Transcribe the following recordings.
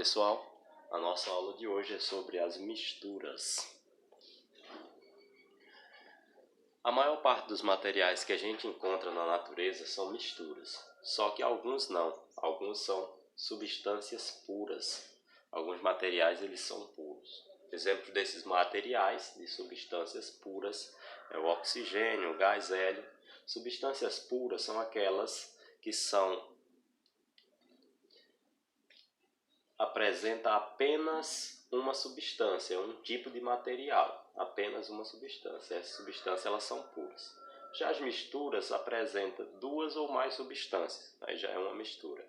pessoal, a nossa aula de hoje é sobre as misturas. A maior parte dos materiais que a gente encontra na natureza são misturas, só que alguns não, alguns são substâncias puras. Alguns materiais eles são puros. Exemplo desses materiais de substâncias puras é o oxigênio, o gás hélio. Substâncias puras são aquelas que apresenta apenas uma substância, um tipo de material, apenas uma substância. Essas substâncias elas são puras. Já as misturas apresentam duas ou mais substâncias, aí já é uma mistura.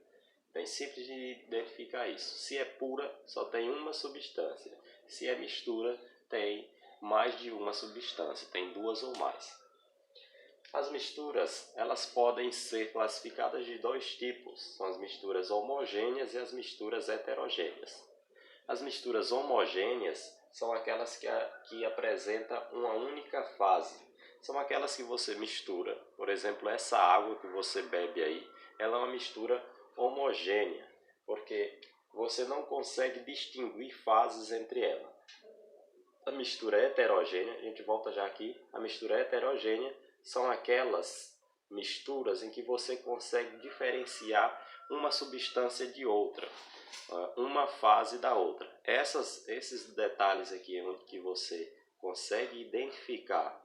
Bem simples de identificar isso. Se é pura, só tem uma substância. Se é mistura, tem mais de uma substância, tem duas ou mais. As misturas, elas podem ser classificadas de dois tipos, são as misturas homogêneas e as misturas heterogêneas. As misturas homogêneas são aquelas que apresentam uma única fase. São aquelas que você mistura, por exemplo, essa água que você bebe aí, ela é uma mistura homogênea, porque você não consegue distinguir fases entre elas. A mistura heterogênea, a gente volta já aqui, a mistura heterogênea são aquelas misturas em que você consegue diferenciar uma substância de outra, uma fase da outra. Esses detalhes aqui onde que você consegue identificar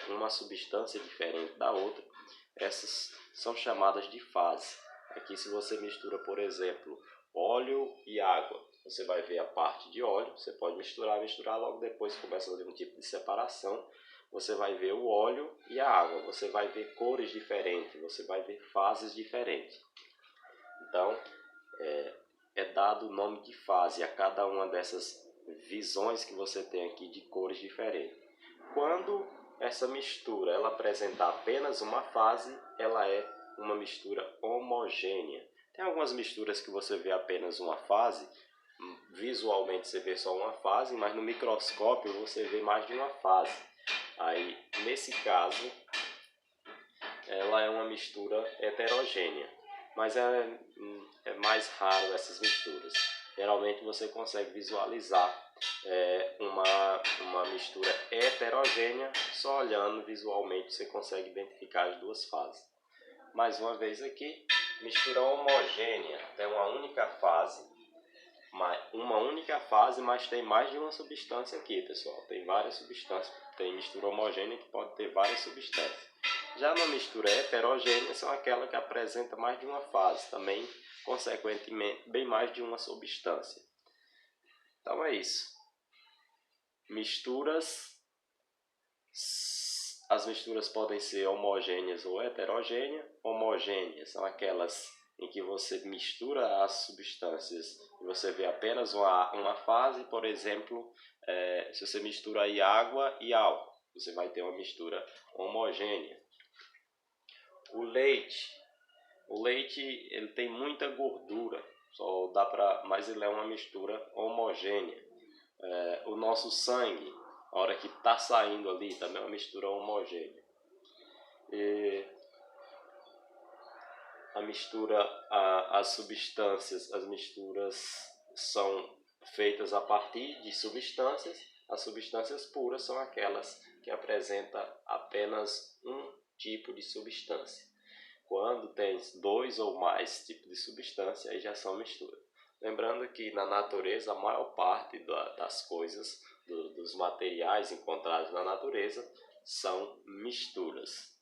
uma substância diferente da outra, essas são chamadas de fase. Aqui se você mistura, por exemplo, óleo e água, você vai ver a parte de óleo, você pode misturar, logo depois começa a fazer um tipo de separação, você vai ver o óleo e a água, você vai ver cores diferentes, você vai ver fases diferentes. Então, é dado o nome de fase a cada uma dessas visões que você tem aqui de cores diferentes. Quando essa mistura ela apresenta apenas uma fase, ela é uma mistura homogênea. Tem algumas misturas que você vê apenas uma fase, visualmente você vê só uma fase, mas no microscópio você vê mais de uma fase. Aí, nesse caso, ela é uma mistura heterogênea, mas é mais raro essas misturas. Geralmente você consegue visualizar uma mistura heterogênea, só olhando visualmente você consegue identificar as duas fases. Mais uma vez aqui, mistura homogênea, tem uma única fase, mas tem mais de uma substância aqui, pessoal. Tem várias substâncias, tem mistura homogênea que pode ter várias substâncias. Já na mistura heterogênea, são aquelas que apresentam mais de uma fase, também, consequentemente, bem mais de uma substância. Então é isso. As misturas podem ser homogêneas ou heterogêneas. Homogêneas são aquelas em que você mistura as substâncias e você vê apenas uma fase. Por exemplo, se você mistura aí água e álcool, você vai ter uma mistura homogênea. O leite ele tem muita gordura, mas ele é uma mistura homogênea. O nosso sangue, a hora que está saindo ali, também é uma mistura homogênea. E as misturas são feitas a partir de substâncias. As substâncias puras são aquelas que apresentam apenas um tipo de substância. Quando tem dois ou mais tipos de substância, aí já são misturas. Lembrando que na natureza, a maior parte das coisas, dos materiais encontrados na natureza, são misturas.